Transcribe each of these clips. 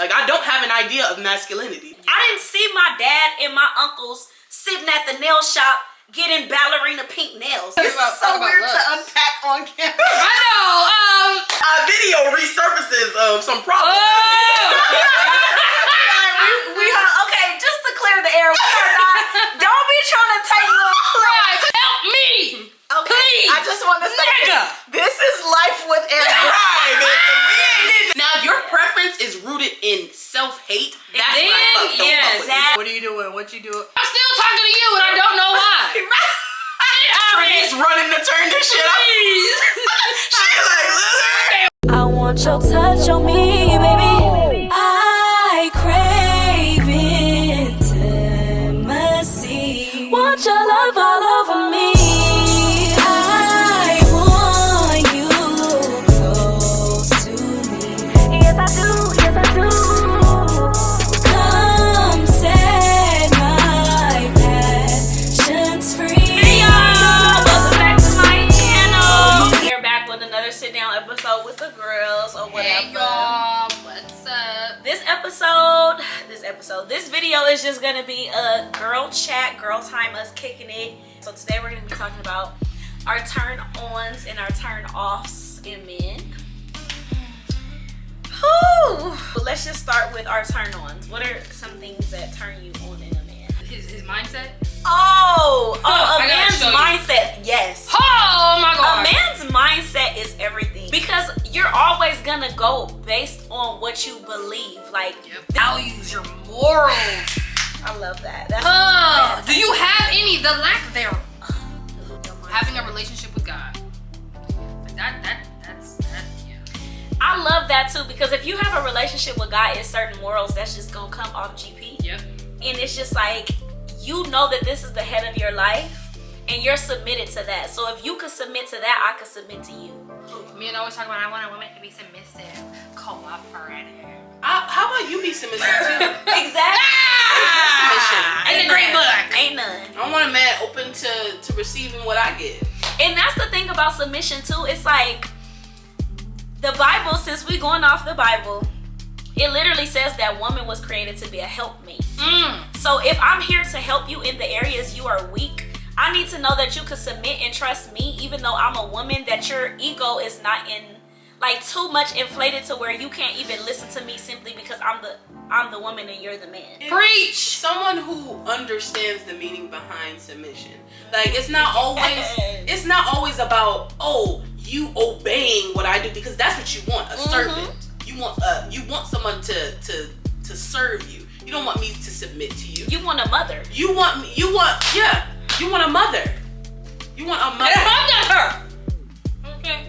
Like, I don't have an idea of masculinity. I didn't see my dad and my uncles sitting at the nail shop getting ballerina pink nails. This is so weird to unpack on camera. I know. A video resurfaces of some problems. Okay, just to clear the air, we are not. Don't be trying to take little clips. Help me. Okay, Please. I just want to say Nigga. this is life with Eric. Right. Now, if your preference is rooted in self-hate, that's Then, like, fuck, don't yes. fuck with me. What are you doing? What you doing? I'm still talking to you and I don't know why. Trenyce running to turn this shit up. She like, listen. I want your touch on me, baby. I crave intimacy. Want your love all over me. I want you close to me. Yes, I do. Yes, I do. Come set my passions free. Hey y'all, welcome back to my channel. We're back with another sit down episode with the girls or whatever. Hey y'all, what's up? This video is just gonna be a girl chat, girl time, us kicking it. So today we're gonna be talking about our turn-ons and our turn-offs in men. Whew. But let's just start with our turn-ons. What are some things that turn you on in a man? His mindset? A I gotta man's show you. mindset, yes. Oh my A god. man's mindset is everything because you're always gonna go based on what you believe. Like, Values, your morals. I love that. That's Do you have any? The lack thereof. Having a relationship with God. That's yeah. I love that too because if you have a relationship with God, it's certain morals that's just gonna come off GP. Yep. And it's just like, you know that this is the head of your life and you're submitted to that. So if you could submit to that, I could submit to you. Me and always talk about I want a woman to be submissive, cooperative. How about you be submissive too? Exactly. Submission. Ain't a great book. Ain't none. I want a man open to receiving what I get. And that's the thing about submission too. It's like the Bible, since we going off the Bible, it literally says that woman was created to be a helpmate. So if I'm here to help you in the areas you are weak, I need to know that you can submit and trust me, even though I'm a woman, that your ego is not in like too much inflated to where you can't even listen to me simply because I'm the woman and you're the man. Preach. Someone who understands the meaning behind submission. Like, it's not always about, oh, you obeying what I do, because that's what you want, a servant. You want someone to serve you. You don't want me to submit to you. You want a mother. You want a mother. You want a mother. And I'm not her. Okay.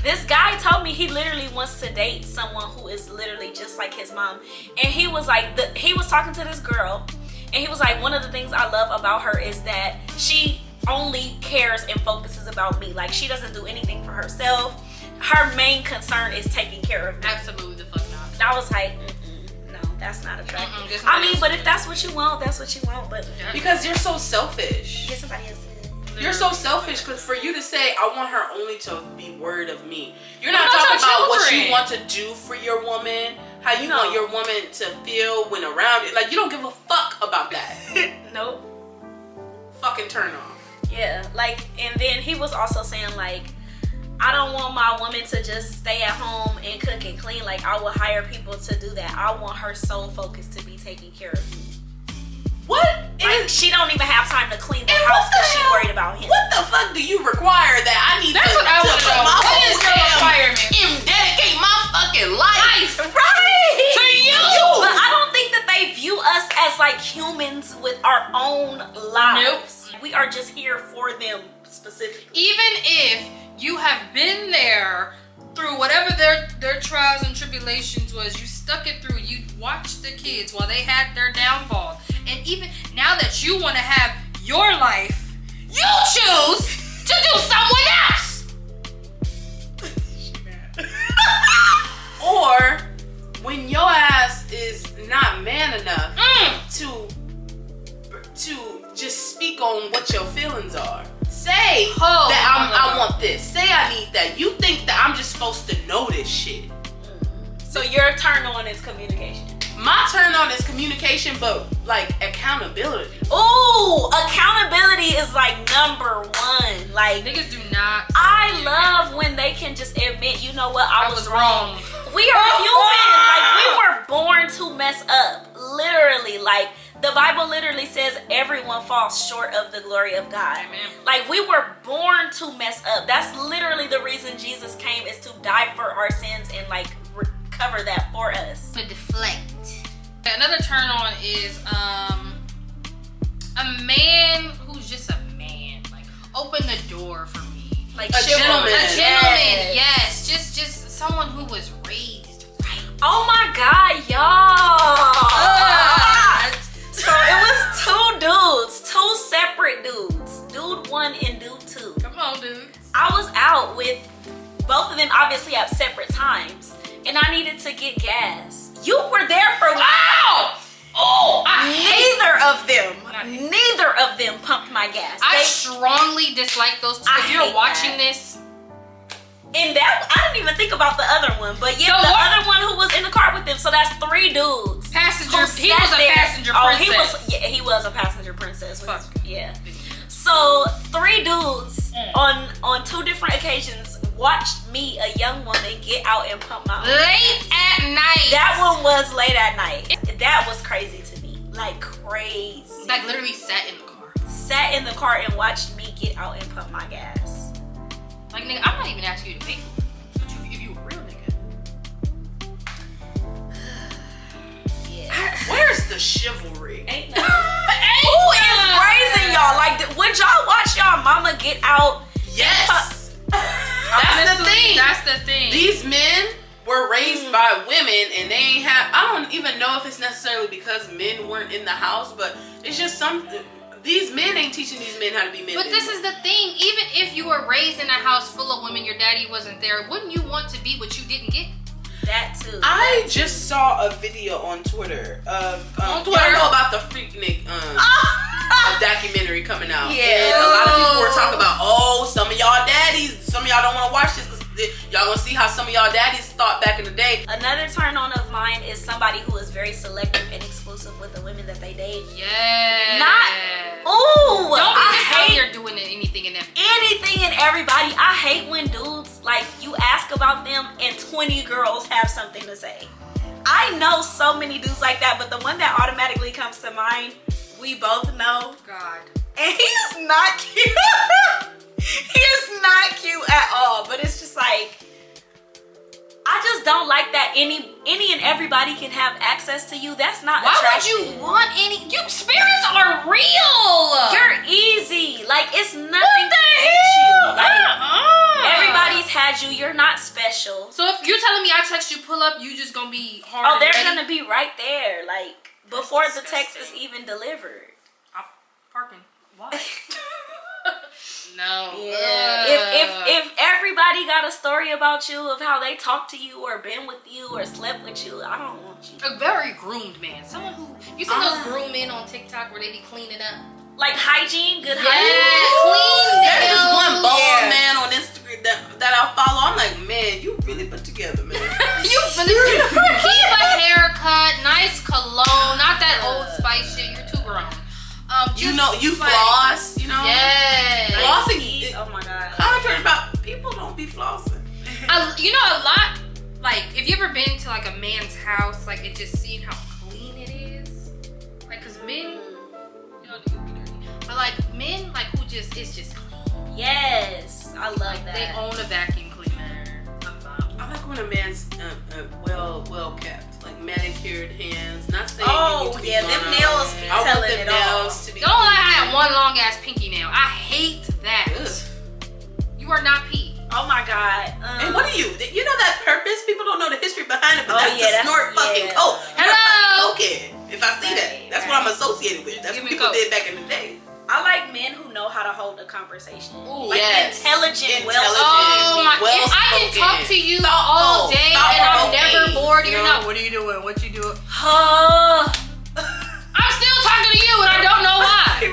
This guy told me he literally wants to date someone who is literally just like his mom. And he was like, he was talking to this girl and he was like, one of the things I love about her is that she only cares and focuses about me. Like, she doesn't do anything for herself. Her main concern is taking care of me. Absolutely the fuck not. And I was like, no, that's not attractive. I mean, but if that's what you want, that's what you want. But because you're so selfish. get somebody else. You're so selfish because for you to say, I want her only to be word of me. You're not What about talking your about what children? you want to do for your woman, how you want your woman to feel when around it. Like, you don't give a fuck about that. Nope. Fucking turn off. Yeah, like, and then he was also saying, like, I don't want my woman to just stay at home and cook and clean. Like, I will hire people to do that. I want her sole focus to be taking care of me. What? Like, she don't even have time to clean the house because she's worried about him. What the fuck do you require that I need That's to, what I to want to put know. my What is your whole requirement? and dedicate my fucking life? Right! To you! But I don't think that they view us as like humans with our own lives. Nope. We are just here for them specifically. Even if you have been there through whatever their trials and tribulations was, you stuck it through, you watched the kids while they had their downfalls. And even now that you want to have your life, you choose to do someone else. Or when your ass is not man enough to just speak on what your feelings are. Say that I want this. Say I need that. You think that I'm just supposed to know this shit. So your turn on is communication. My turn on is communication, but like accountability. Ooh, accountability is like number one. Like, Niggas do not. I love when they can just admit, you know what, I was wrong. We are human. Like, we were born to mess up. Literally, like, the Bible literally says everyone falls short of the glory of God. Amen. Like, we were born to mess up. That's literally the reason Jesus came, is to die for our sins and like cover that for us. To deflect. Another turn on is a man who's just a man. Like, open the door for me. Like A gentleman. A gentleman, yes. Just someone who was raised right. Oh my God, y'all. So it was two dudes, two separate dudes. Dude 1 and dude 2. Come on, dude. I was out with both of them, obviously at separate times, and I needed to get gas. You were there for Wow! Oh, neither of them pumped my gas. I strongly dislike those two. I If you're hate watching that. this, And that, I didn't even think about the other one, but yeah, the other one who was in the car with them. So that's 3 dudes. passenger, who he was sat a there. passenger Oh, princess. he was a passenger princess. Fuck. Yeah. So 3 dudes on 2 different occasions watched me, a young woman, get out and pump my own Late gas. at night. That one was late at night. That was crazy to me. Like, crazy. Like, literally sat in the car. Sat in the car and watched me get out and pump my gas. Like, nigga, I'm not even asking you to pay for it. But if you a real nigga. Yeah. Where's the chivalry? Ain't nothing. Who is raising y'all? Like, would y'all watch y'all mama get out? Yes. That's the thing. That's the thing. These men were raised by women, and they ain't have. I don't even know if it's necessarily because men weren't in the house, but it's just something. These men ain't teaching these men how to be men. But this is the thing. Even if you were raised in a house full of women, your daddy wasn't there, wouldn't you want to be what you didn't get? That too. I just saw a video on Twitter of On Twitter? y'all know about the Freaknik documentary coming out. Yeah. And a lot of people were talking about, some of y'all daddies, some of y'all don't want to watch this because y'all gonna see how some of y'all daddies thought back in the day. Another turn on of mine is somebody who is very selective and exclusive with the women that they date. Yeah. Ooh, Don't be I just out hate here doing anything and everything. anything and everybody. I hate when dudes, like, you ask about them and 20 girls have something to say. I know so many dudes like that, but the one that automatically comes to mind, we both know. God. And he is not cute. He is not cute at all. But it's just like, I just don't like that any and everybody can have access to you. That's not Why attractive. would you want any? You spirits are real. You're easy. Like, it's nothing to hate you. Like, everybody's had you. You're not special. So if you're telling me I text you pull up, you just gonna be hard. Oh, and they're ready? gonna be right there. Like, before the text is disgusting. even delivered. I'm parking. Why? No. Yeah. If everybody got a story about you of how they talked to you or been with you or slept with you, I don't want you. A very groomed man. Someone who you see those groom men on TikTok where they be cleaning up. Like hygiene, good Yeah, hygiene. clean There's this nails. one bald Yeah. man on Instagram that I follow. I'm like, man, you really put together, man. You keep a haircut, nice cologne, not that Old Spice shit. You're too grown. You know, you like- floss, you know? Yes. Flossing, Oh my god. contrary about, people don't be flossing. You know, a lot, like, if you ever been to, like, a man's house, like, it just seeing how clean it is. Like, because men, you know, they can be dirty. But, like, men, like, who just, it's just clean. Yes, I love Like, that. they own a vacuum cleaner. I like when a man's well kept, like manicured hands. Not saying Oh, you need to be yeah, done them up. nails be I want telling them it all. nails to be. Don't lie, I had one long ass pinky nail. I hate that. Ugh. You are not P. Oh my god. And what are you? You know that purpose? People don't know the history behind it, but Oh, that's yeah, the that's- snort fucking yeah. coke. Hello? Okay, if I see that, that's what I'm associated with. That's Give what me people coke. did back in the day. I like men who know how to hold a conversation. Ooh, like yes. intelligent, well Oh my! Well if I can spoken. talk to you all day and I'm Thought-provoking. never bored, You you're know? not. What are you doing? What you doing? Huh. I'm still talking to you and I don't know why.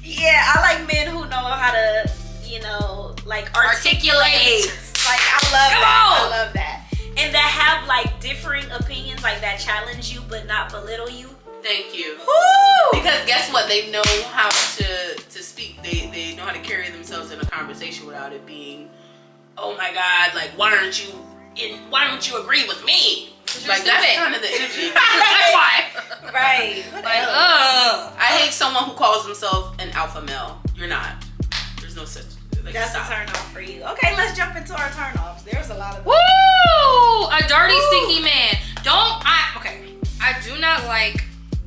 Yeah, I like men who know how to, you know, like articulate. Like, I love Come that. on. I love that. And that have like differing opinions, like that challenge you but not belittle you. Thank you. Woo! Because guess what? They know how to speak. They know how to carry themselves in a conversation without it being, oh my God, like why don't you agree with me? Like that's kind of the energy. That's why. Right. Like, I hate someone who calls himself an alpha male. You're not. There's no such. Like, That's stop. a turn off for you. Okay, let's jump into our turn offs. There's a lot of. Woo! A dirty, stinky man. I do not like.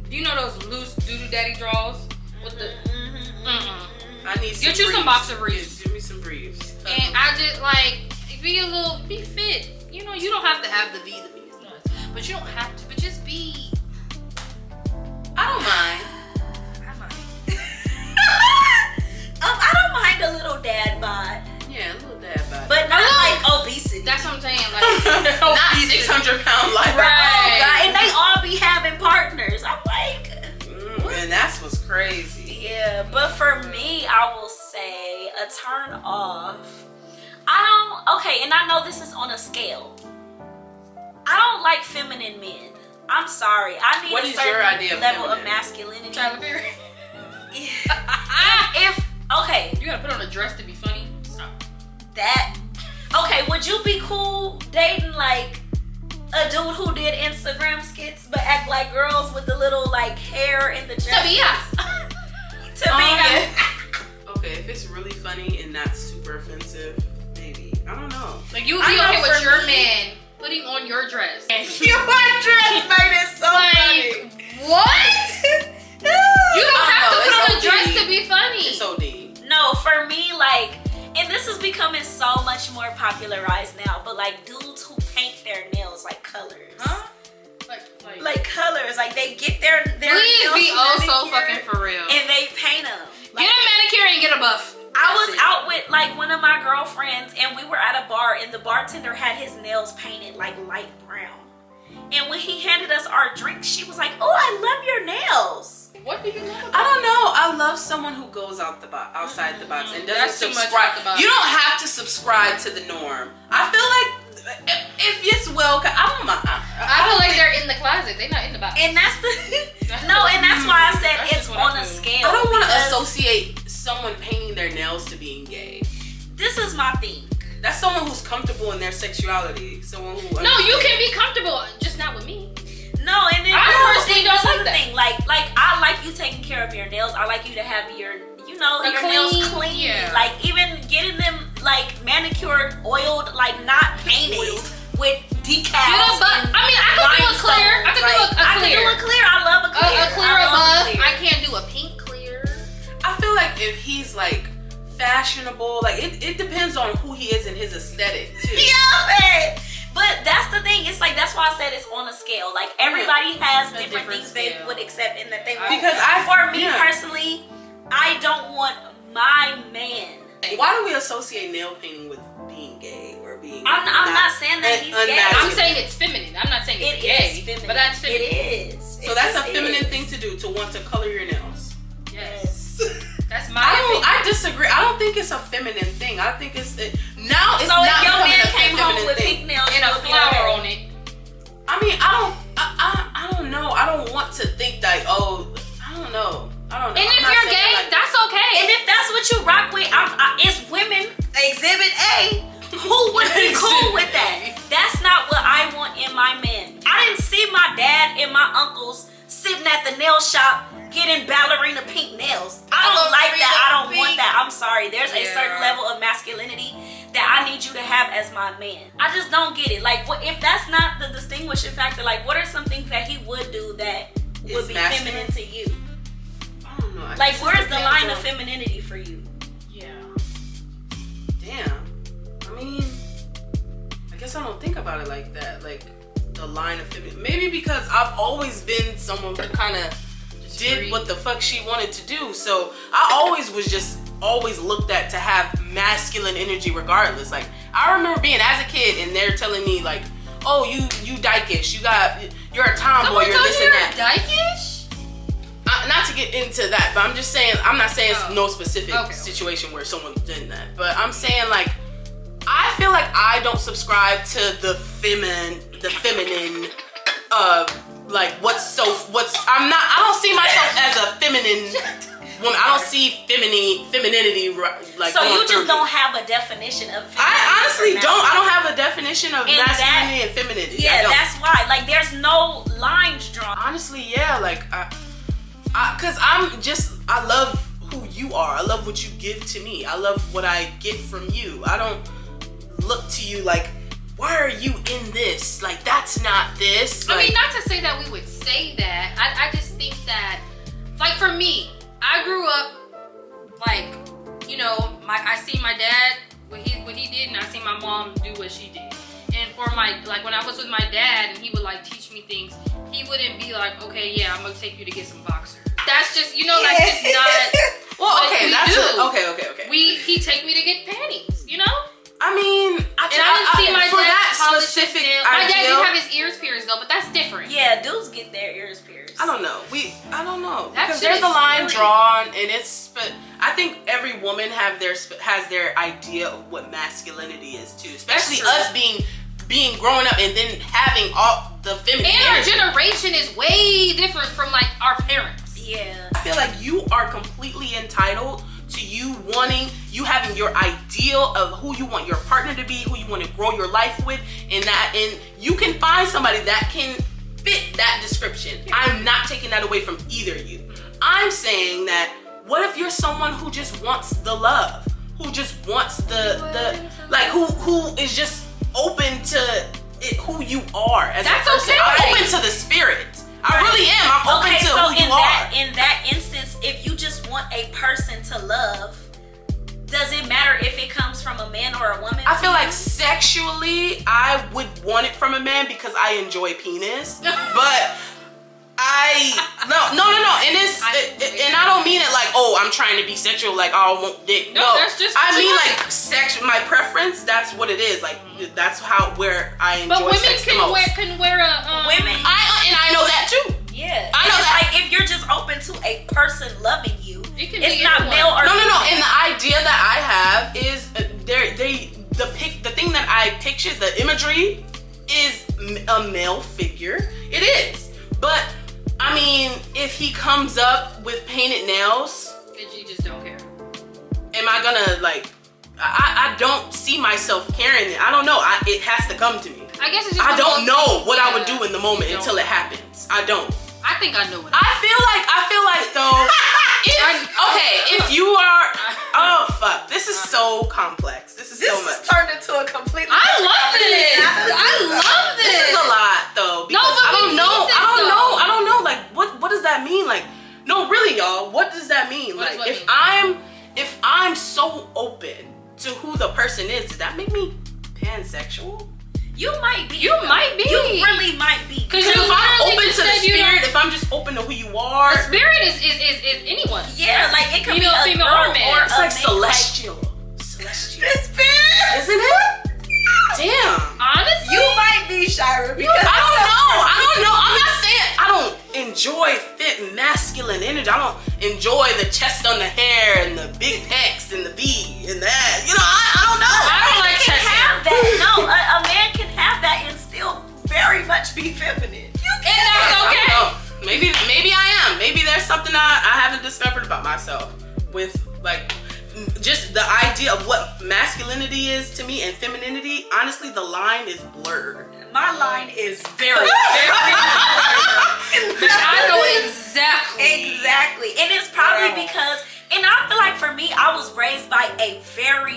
You know those loose doodoo daddy draws with the. I need. Get you some boxer briefs. Give me some briefs. And I just like be fit. You know, you don't have to have the V, but you don't have to. But just be. I don't mind. I don't mind a little dad bod. Yeah, a little dad bod. But not like obesity. That's what I'm saying. Like not 600-pound life. Right. Oh, God. And they all be having partners. I'm like. And that's what's crazy. Yeah, but for me, I will say a turn off. Okay, and I know this is on a scale. I don't like feminine men. I'm sorry. I need What a is certain your idea of level feminine? of masculinity. Tyler Perry. Okay, You gotta put on a dress to be funny. Stop. okay, would you be cool dating like a dude who did Instagram skits but act like girls with the little like hair in the dress? Yeah. Okay, if it's really funny and not super offensive, maybe. I don't know. Like you'd I be know okay with for your me- man putting on your dress. Your dress made it so funny. What? You don't have to put on a it's dress OD. to be funny. It's OD. No, for me, like, and this is becoming so much more popularized now, but like dudes who paint their nails like colors. Huh? Like colors. Like they get their Please nails be oh so manicured fucking for real. and they paint them. Like, Get a manicure and get a buff. I was That's it. out with like one of my girlfriends and we were at a bar and the bartender had his nails painted like light brown. And when he handed us our drinks, she was like, "Oh, I love your nails." What do you love about I don't know. I love someone who goes outside the box and doesn't That's too much subscribe. out the box. You don't have to subscribe to the norm. I feel like if it's well, I don't mind. I feel like they're in the closet. They're not in the box. And that's the and that's why I said That's it's just what I on a feel. scale. I don't want to because associate someone painting their nails to being gay. This is my thing. That's someone who's comfortable in their sexuality. Someone who No, you can be comfortable, just not with me. No, and then I this is the personally thing, don't this is like the that. thing. Like I like you taking care of your nails. I like you to have your your nails clean. yeah. Like even getting them like manicured, oiled, like not painted with decals. and I could do a clear. I could do a I can do a clear. I love a clear. A clear I love above. a clear. I can't do a pink clear. I feel like if he's like fashionable, like it depends on who he is and his aesthetic too. Yeah, but that's the thing. It's like that's why I said it's on a scale. Like everybody has A different different things they scale. would accept and that they would. Because for me personally, I don't want my man. Why do we associate nail painting with being gay or being? I'm not saying that he's gay. I'm saying it's feminine. I'm not saying it's It gay. is feminine. But that's feminine. It is. So that's a feminine thing to do, to want to color your nails. Yes. That's my I disagree. I don't think it's a feminine thing. I think it's now it's So not if your becoming man a came home feminine with thing. pink nails and a you would be flower like, on it. I mean, I don't know. I don't want to think like, oh, I don't know. And if you're gay, that's okay. and if that's what you rock with, it's women. Exhibit A. Who would be cool with that? That's not what I want in my man. I didn't see my dad and my uncles sitting at the nail shop getting ballerina pink nails. I don't like that. I don't want that. I'm sorry. There's a certain level of masculinity that I need you to have as my man. I just don't get it. Like, what if that's not the distinguishing factor? Like, what are some things that he would do that would be masculine? feminine to you? I don't know. I Like, guess it where's the depends line on- of femininity for you? Yeah. Damn. I mean, I guess I don't think about it like that. Like the line of femininity. Maybe because I've always been someone who kind of did what the fuck she wanted to do. So I always was just always looked at to have masculine energy regardless. Like I remember being as a kid and they're telling me like, oh, you dykish, you're a tomboy, you're this and that. Dykish? Not to get into that, but I'm just saying, I'm not saying it's Oh. no specific Okay. situation where someone's done that, but I'm saying like I feel like I don't subscribe to the feminine, I don't see myself as a feminine woman. I don't see femininity like. So you going through just don't me. have a definition of femininity. I honestly or don't. I don't masculinity. have a definition of And masculinity and femininity. I Yeah, don't. that's why. Like, there's no lines drawn. Honestly, yeah, like, cause I love who you are. I love what you give to me. I love what I get from you. I don't look to you like, why are you in this? Like, that's not this. Like, I mean, not to say that we would say that. I just think that, like, for me, I grew up, like, you know, I see my dad, what he did, and I see my mom do what she did. And for when I was with my dad and he would, like, teach me things, he wouldn't be like, okay, yeah, I'm gonna take you to get some boxers. That's just, that's just not. well, okay, we that's do. okay. He take me to get panties, you know. I mean, I didn't see my for dad that polish his specific nails. My dad ideal. did have his ears pierced though, but that's different. Yeah, dudes get their ears pierced. I don't know. I don't know. That Because shit there's is a line scary. drawn, and but I think every woman has their idea of what masculinity is too. Especially true. us being growing up and then having all the feminine And our energy. generation is way different from like our parents. Yeah. I feel like you are completely entitled to you having your ideal of who you want your partner to be, who you want to grow your life with, and you can find somebody that can fit that description. I'm not taking that away from either of you. I'm saying that what if you're someone who just wants the love, who just wants who is just open to who you are as That's a person. okay. I'm open to the spirit. I really am. I'm open to who you are. In that instance, if you just want a person to love, does it matter if it comes from a man or a woman? I feel like sexually, I would want it from a man because I enjoy penis. But no, and I don't mean it like, oh, I'm trying to be sexual, like, oh, I want dick. No, that's just I what you mean like. like sexual. My preference, that's what it is. Like, that's where I enjoy But women sex the most. can wear a women. I know that too. Yeah. I know it's that. like if you're just open to a person loving you, It can it's be not anyone. male or No. female. And the idea that I have is the thing that I picture, the imagery is a male figure. It is. But I mean, if he comes up with painted nails, you just don't care. am I gonna like? I don't see myself carrying it. I don't know. It has to come to me. I guess it's just I the don't whole know thing, what I would yeah. do in the moment You until don't. it happens. I don't. I think I know what. I feel like though. If you are, oh fuck, this is so complex. This is so much. turned into a completely. I love this. I love this. This is a lot though. No, Because but I we don't know. need this, I don't know. Like, what does that mean? Like, no, really, y'all. What does that mean? What Like, does what if I'm so open to who the person is, does that make me pansexual? You might be. You might be. You really might be. Because If you I'm literally open just to the said you spirit, don't- if I'm just open to who you are, The spirit is anyone. Yeah, like it could be a Female girl or man. or it's a like man, celestial. Celestial. spirit. Isn't it? Damn. Honestly, You might be Shira because I don't know. I'm not saying I don't enjoy fit masculine energy. I don't enjoy the chest on the hair and the big pecs and the V and that. You know, I don't know. I don't like can chest have hair. that. No, a man can have that and still very much be feminine. You and that's I okay. don't know. Maybe I am. Maybe there's something I haven't discovered about myself with like just the idea of what masculinity is to me and femininity. Honestly, the line is blurred. My line is very, I know exactly. Exactly. And it's probably because, and I feel like for me, I was raised by a very,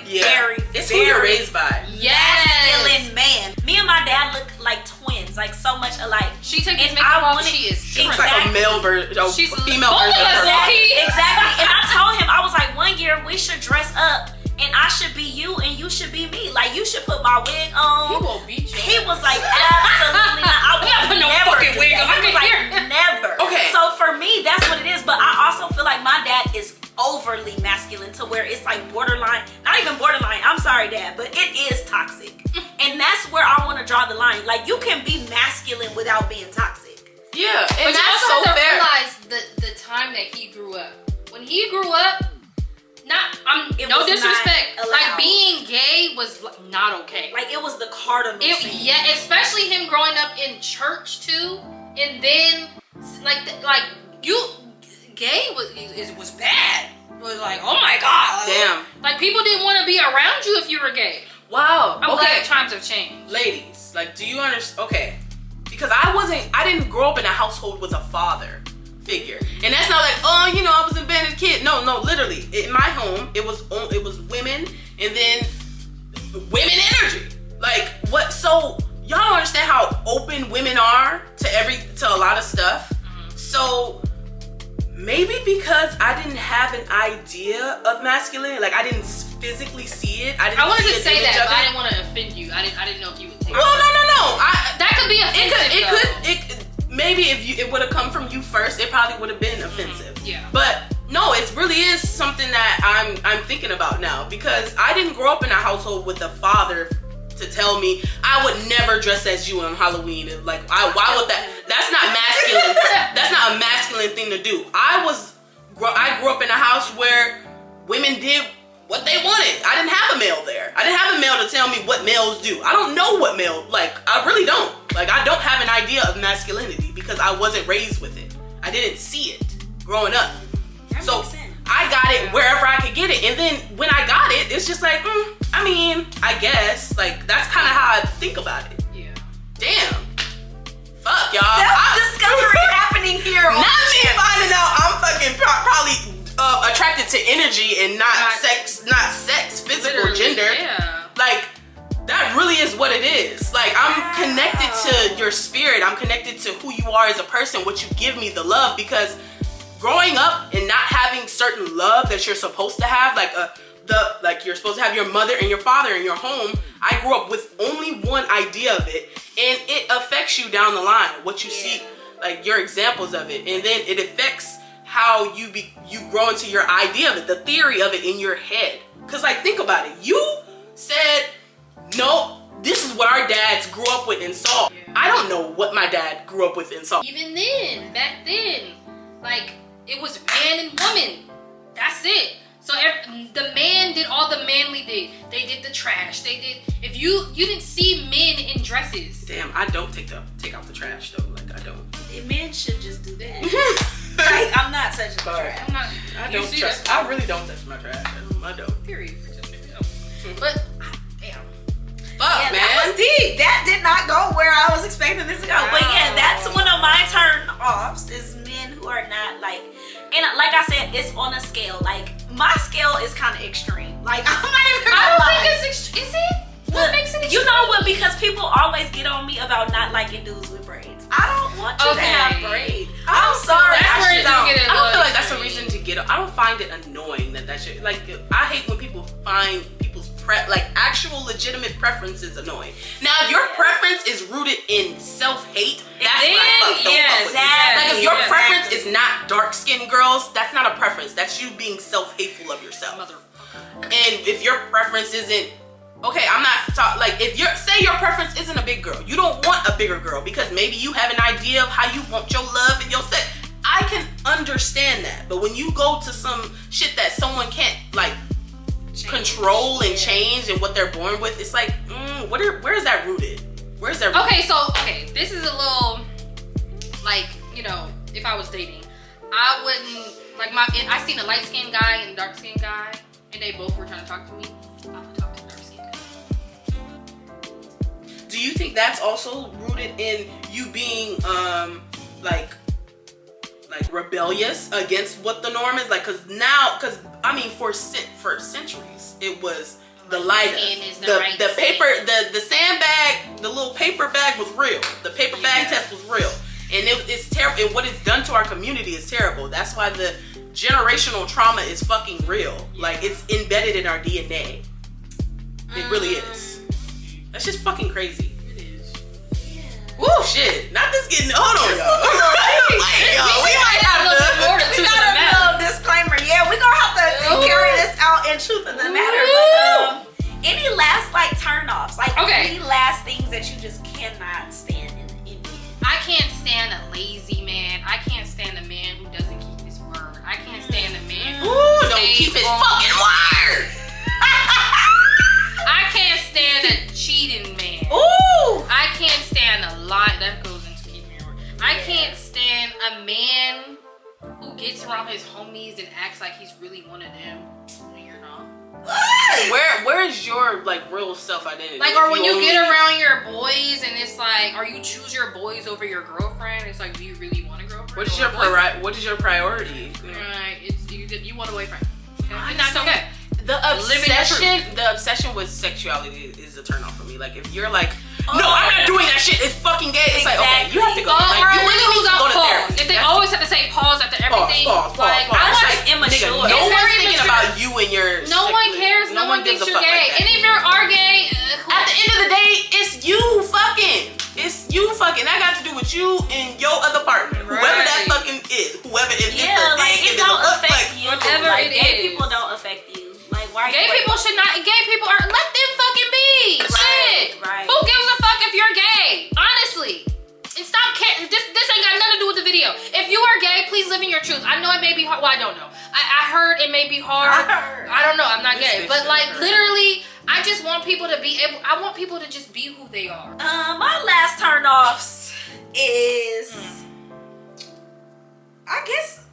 It's who you're very raised by. masculine man. Me and my dad look like twins, like so much alike. She took And his makeup I off. wanted- She is She looks different. like a male version, a She's female both version of of us. her. Exactly. And I told him, I was like, one year we should dress up and I should be you and you should be me. Like, you should put my wig on. He will beat you. He was like, absolutely not. I would Yeah, put no never fucking do wig that. on. He was like, Here. never. Okay. So for me, that's what it is. But I also feel like my dad is overly masculine to where it's like borderline, not even borderline. I'm sorry, Dad, but it is toxic. And that's where I want to draw the line. Like, you can be masculine without being toxic. Yeah, and But you that's also so have to fair. realize the time that he grew up. When he grew up, No disrespect. not Like allowed. being gay was not okay. Like it was the cardinal sin. Yeah, especially him growing up in church too, and then gay was bad. It was like, oh my god, Damn. Like people didn't want to be around you if you were gay. Wow. I'm okay. glad times have changed. Ladies, like, do you understand? Okay, because I didn't grow up in a household with a father figure, and that's not like, oh, you know, I was an abandoned kid. No, literally, in my home, it was women, and then women energy. Like, what? So y'all don't understand how open women are to a lot of stuff. So maybe because I didn't have an idea of masculinity, like I didn't physically see it. I wanted see to an say image that, of but I it. didn't want to offend you. I didn't know if you would take Well, it. no. That could be offensive. Maybe if it would have come from you first, it probably would have been offensive. Yeah. But no, it really is something that I'm thinking about now, because I didn't grow up in a household with a father to tell me I would never dress as you on Halloween. And like, why would that? That's not masculine. That's not a masculine thing to do. I grew up in a house where women did what they wanted. I didn't have a male there. I didn't have a male to tell me what males do. I don't know what male, like, I really don't. Like, I don't have an idea of masculinity because I wasn't raised with it. I didn't see it growing up. So I got it wherever I could get it. And then when I got it, it's just like, I mean, I guess. Like, that's kind of how I think about it. Yeah. Damn. Fuck, y'all. Self-discovery happening here. Not me finding out I'm fucking probably attracted to energy and not sex, physical, Literally, gender. Yeah. Like, that really is what it is. Like, I'm connected to your spirit. I'm connected to who you are as a person, what you give me, the love, because growing up and not having certain love that you're supposed to have, like you're supposed to have your mother and your father in your home, I grew up with only one idea of it, and it affects you down the line, what you see, like your examples of it, and then it affects how you grow into your idea of it, the theory of it in your head. Because, like, think about it. You said, no, this is what our dads grew up with and saw. Yeah. I don't know what my dad grew up with and saw. Even then, back then, like, it was man and woman. That's it. So the man did all the manly did. They did the trash. They did. If you didn't see men in dresses. Damn, I don't take out the trash though. Like, I don't. Men should just do that. Like, I'm not touching the Sorry. trash. I'm not. I you don't see trust. that? I really don't touch my trash. I don't. Period. But damn. Fuck, man. That was deep. That did not go where I was expecting this to go. But yeah, that's one of my turn offs is men who are not like, and like I said, it's on a scale. Like, my scale is kind of extreme. Like, I'm not even I gonna don't lie. think it's is it? What makes it? You know what? Because people always get on me about not liking dudes with braids. I don't want you to Okay. have braids. I'm sorry. That's I where just it do don't. get I don't feel like that's a extreme. reason to get. I don't find it annoying that shit. Like, I hate when people find people's actual legitimate preferences annoying. Now, if your preference is rooted in self-hate, that's Then, what I don't fuck with. Like, if your Yes, preference exactly. is not dark-skinned girls, that's not a preference. That's you being self-hateful of yourself. And if your preference isn't, okay, I'm not talking, like, if say your preference isn't a big girl, you don't want a bigger girl because maybe you have an idea of how you want your love and your sex. I can understand that. But when you go to some shit that someone can't, like, control and change and what they're born with, it's like, where is that rooted? Where's that rooted? Okay, this is a little, like, you know, if I was dating, I wouldn't, like, I seen a light-skinned guy and a dark-skinned guy, and they both were trying to talk to me. I would talk to the dark-skinned guy. Do you think that's also rooted in you being, like rebellious against what the norm is? Like, because I mean, for centuries, it was the lighter, the paper, the sandbag, the little paper bag was real. The paper bag test was real. And it's terrible. And what it's done to our community is terrible. That's why the generational trauma is fucking real. Like, it's embedded in our DNA. It really is. That's just fucking crazy. It is. Woo, shit. Not this getting, hold on, y'all. We might have a little bit more to We truth got of the a matter. little disclaimer. Yeah, we're gonna have to carry this out in truth of the matter. But any last like turn offs? Like, Okay. any last things that you just cannot stand in men? I can't stand a lazy man. I can't stand a man who doesn't keep his word. I can't stand a man who Ooh, don't stays keep his on- fucking a man who gets around his homies and acts like he's really one of them, you're not. Where's your like real self identity? Like, or when you get around your boys and it's like, or you choose your boys over your girlfriend, it's like, do you really want a girlfriend? What is your priority? Right, it's you want a boyfriend. Okay? I That's just okay. The obsession with sexuality is a turn off for me. Like if you're like, no, I'm not doing that shit. It's fucking gay. It's like, okay, you have to go. Like, Or you really need to go to pause. therapy. If they always have to say pause after everything, Pause. like It's I like, immature. nigga, no It's one's very thinking immature. about you and your. no one cares. No one thinks gives a you're fuck gay. like that. And if you are gay, At the end of the day, it's you fucking. It's you fucking. That got to do with you and your other partner, whoever that Right. fucking is, whoever it is. Yeah, like it don't affect you. whatever Like it gay is. people don't affect you. Like why? gay people should not. Gay people are. Let them fucking be. Shit. right. Who gives a fuck if you're gay? Honestly. And stop this ain't got nothing to do with the video. If you are gay, please live in your truth. I know it may be hard. Well, I don't know. I heard it may be hard. I don't know. I'm not gay. But like literally, I just want people to be able. I want people to just be who they are. My last turn offs is I guess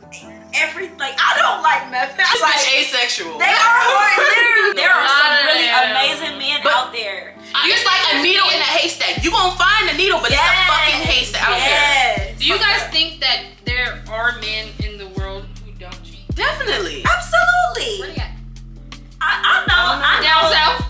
everything. I don't like nothing. This Like, bitch asexual. they are hard. Literally, there are some really Yeah. amazing men But- out there. It's like a needle in a haystack. You gonna find a needle, but it's a fucking haystack. I don't care. Do you guys think that there are men in the world who don't cheat? Definitely. Where Absolutely. they at? I know. I Down know. south?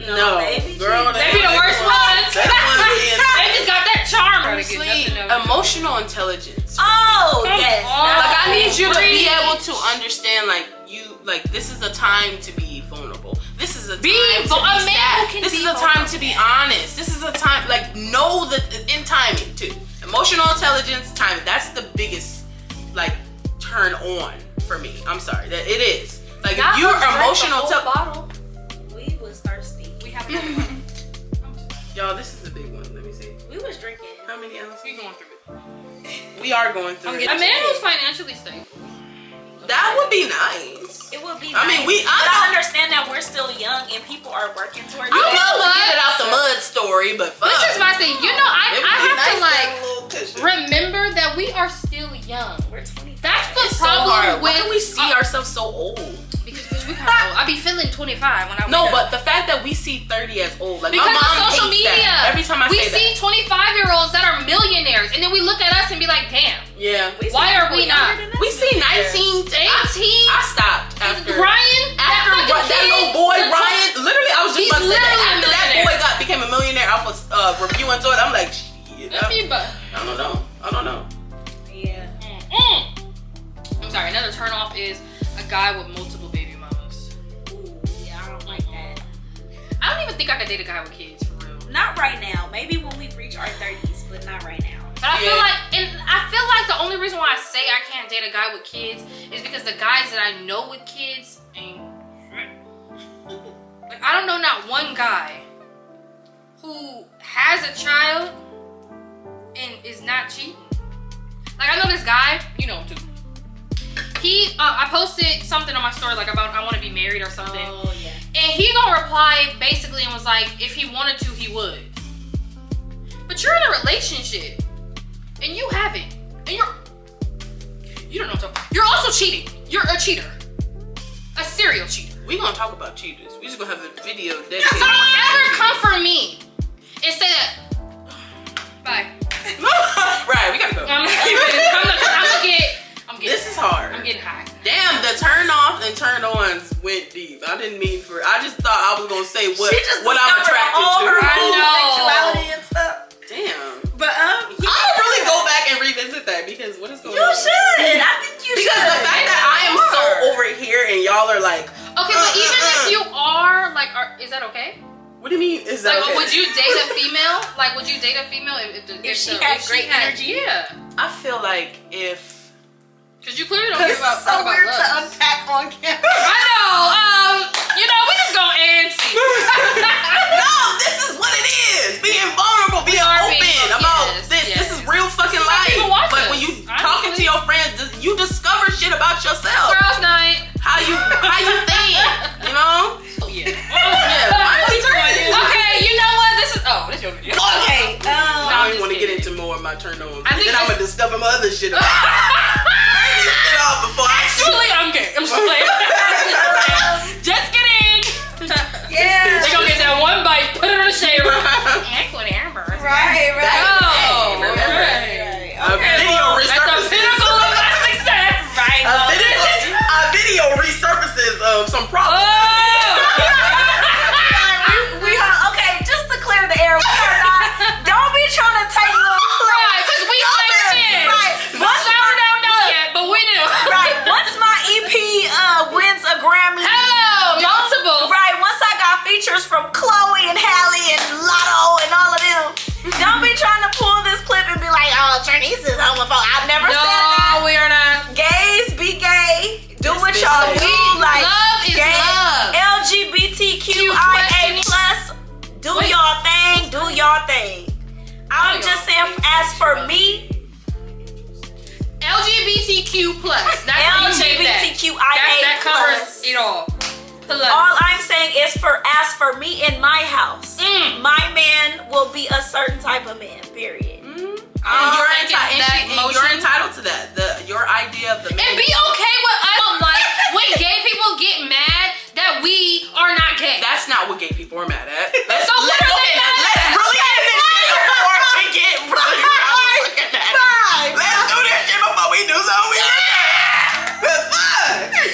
No, baby. girl, They be the worst ones. They the ones being They just got that charm. honestly emotional intelligence. Oh yes. on. That's Like I need you to be Preach. able to understand, like this is a time to be vulnerable. This is a time Be to vul- be a man sad. who can This be is a time to be honest. This is a time like know that in timing too. Emotional intelligence, timing. That's the biggest like turn on for me. I'm sorry that it is. Like if you're emotional, bottle. We was thirsty. We have another one. y'all. This is a big one. Let me see. We was drinking. How many ounces? We going through it. We are going through it. A man who's financially stable. That would be nice. It would be. I mean, nice. I But I don't- understand that we're still young and people are working towards. I it. love to get it out the mud story, but fuck. This is my thing. You know, I It would be have nice to have like a little cushion. remember that we are still young. We're 20. That's the It's so problem hard. Why with do we see ourselves so old? because we kind of old. I be feeling 25 when I No, wake up. but the fact that we see 30 as old, like Because my mom of social hates media. that. Every time I we say see that. 25-year-olds that are millionaires, and then we look at us and be like, damn, Yeah. why are we not? We see 19 to 18? I stopped after. Ryan, After that little boy Ryan, literally, I was just He's about to say that. literally a After that millionaire. boy became a millionaire, I was reviewing to it. I'm like, shit. I don't know. Yeah. I'm sorry. Another turnoff is a guy with multiple baby mamas. Ooh, yeah, I don't like that. I don't even think I could date a guy with kids for real. Not right now. Maybe when we reach our 30s, but not right now. But I feel like the only reason why I say I can't date a guy with kids is because the guys that I know with kids ain't shit. Like I don't know not one guy who has a child and is not cheating. Like I know this guy, you know him too. I posted something on my story like about I want to be married or something. Oh yeah. And he gonna reply basically and was like, if he wanted to, he would. But you're in a relationship, and you haven't, and you don't know what I'm talking about. You're also cheating. You're a cheater, a serial cheater. We gonna talk about cheaters. We just gonna have a video So dedicated. don't ever come for me and say that. Bye. Right, we gotta go. I'm getting. This is hard. I'm getting hot. Damn, the turn off and turn ons went deep. I didn't mean for. I just thought I was gonna say what I'm attracted all to. her I own know. sexuality and stuff. Damn. But I'll really go back and revisit that because what is going on? you should. I think you Because should. the fact that I am so over here and y'all are like, Okay, but even if you are like, is that okay? what do you mean? Is that Like, okay? would you date a female? Like, would you date a female if she had great energy? Yeah. I feel like if. Because you clearly don't This give is about so talk about weird to love. unpack on camera. I know. We just go antsy. No, this is what it is. Being vulnerable, being are open being- about yes, this. yes. This is real fucking why people life. watch But us, when you honestly. talking to your friends, you discover shit about yourself. Girls' night. How you think, you know? Oh yeah. Yeah. Why are we drinking? Okay, you know what? This is your video. Okay. I don't I'm even want to just get kidding. into more of my turn on. I think then I'm gonna discover my other shit. Turn this shit off before I Actually, I'm gay. I'm just playing. Just kidding. Yeah. They gonna get that one bite, put it on the shaver. Actually, Amber. Right. Hey, remember? Right. A video That's the resurfaces. pinnacle of my success. Right. A video resurfaces of some problems. Okay, just to clear the air, we are not. Don't be trying to take little Right, because we mentioned. Right. Once we don't know yet, but we do. Right. Once my EP wins a Grammy. Hello, multiple. Right. Once I got features from Chloe and Halle and Lotto and all of them. Don't be trying to pull this clip and be like, oh, Trenyce is homophobe. I've never said that. No, we are not. Gays be gay. Do what This y'all bitch do. is- Like love is gay, love. LGBTQIA+. Do Wait. y'all thing. Do y'all thing. I'm just saying, as for me, LGBTQ+. That's how you say that. LGBTQIA+. That covers it all. Plus. All I'm saying is, as for me in my house, my man will be a certain type of man. Period. You're entitled to that. Your idea of the man. And be okay with us. Like when gay people get mad that we are not gay. That's not what gay people are mad at. So what are they mad at? Let's really end this shit before we get really fucking mad. Let's do this shit before we do something we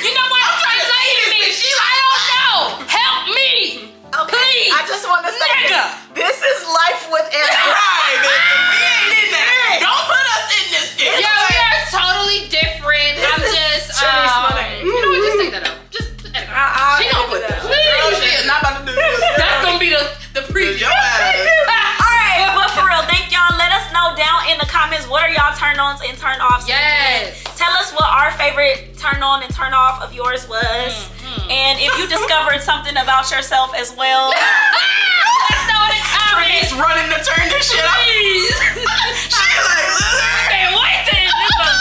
You know what? I'm trying to say to me. I don't know. Help me. Okay. Please. I just want to say Nigga. this is life with Eric. Right, man. We ain't in that. Don't put us in this shit. Yeah, we are totally different. I'm just Trenyce Monee. you know what? Just take that out. Just edit it out. She gonna put that. Please. Girl, she is not about to do this. That's gonna be the preview. Your ass. All right, but for real, thank y'all. Let us know down in the comments, what are y'all turn-ons and turn-offs? Yes. Tell us what our favorite turn-on and turn-off of yours was. And if you discovered something about yourself as well. Let's know in the comments. Trenyce running to turn this shit up. She like, listen. Can't wait to end this one.